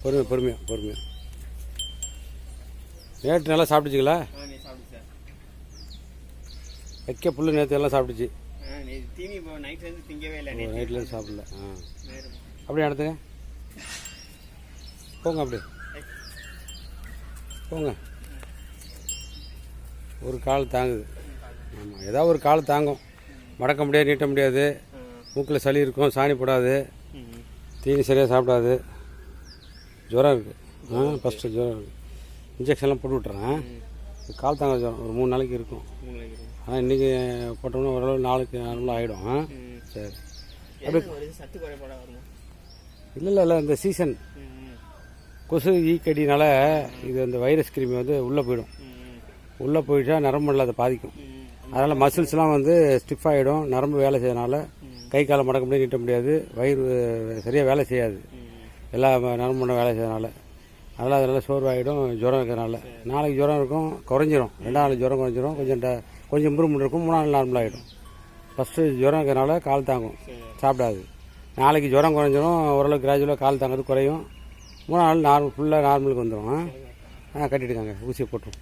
பொறுமையாக நேற்று நல்லா சாப்பிட்டுச்சுங்களா? வைக்க புல்லு நேற்று எல்லாம் சாப்பிட்டுச்சு. நைட்லேருந்து சாப்பிடல. அப்படியே நடத்துங்க. போங்க அப்படியே போங்க. ஒரு கால் தாங்குது. ஆமாம், ஏதாவது ஒரு கால் தாங்கும். மடக்க முடியாது, நீட்ட முடியாது. மூக்கில் சளி இருக்கும், சாணி போடாது, தீனி சரியாக சாப்பிடாது. ஜுரம் இருக்குது. ஃபஸ்ட்டு ஜுரம் இருக்குது. இன்ஜெக்ஷன்லாம் போட்டு விட்டுறேன். கால் தாங்க ஜுரம் ஒரு 3 நாளைக்கு இருக்கும். ஆனால் இன்றைக்கி போட்டோம்னா ஓரளவு நாளுக்கு நார்மலாக ஆகிடும். சரி. அப்படி இல்லை இந்த சீசன் கொசு ஈக்கடினால இது அந்த வைரஸ் கிருமி வந்து உள்ளே போயிடும். உள்ளே போயிட்டா நரம்புல அதை பாதிக்கும். அதனால் மசில்ஸ்லாம் வந்து ஸ்டிஃப் ஆகிடும். நரம்பு வேலை செய்யறதுனால கை காலை மடக்க முடியாது, நீட்ட முடியாது. வயிறு சரியாக வேலை செய்யாது. எல்லா நரம்பு வேலை செய்யறதுனால அதனால் சோர்வாகிடும். ஜுரம் இருக்கிறனால நாளைக்கு ஜுரம் இருக்கும், குறைஞ்சிரும். 2 நாள் ஜுரம் குறைஞ்சிரும். கொஞ்சம் இம்ப்ரூவ்மெண்ட் இருக்கும். 3 நாள் நார்மலாகிடும். ஃபஸ்ட்டு ஜுரம் இருக்கிறனால கால் தாங்கும், சாப்பிடாது. நாளைக்கு ஜுரம் குறைஞ்சிரும். ஓரளவுக்கு கிராஜுவலாக கால் தாங்கிறது குறையும். 3 நாள் ஃபுல்லாக நார்மலுக்கு வந்துடும். கட்டிட்டுருக்காங்க, ஊசியை போட்டுரும்.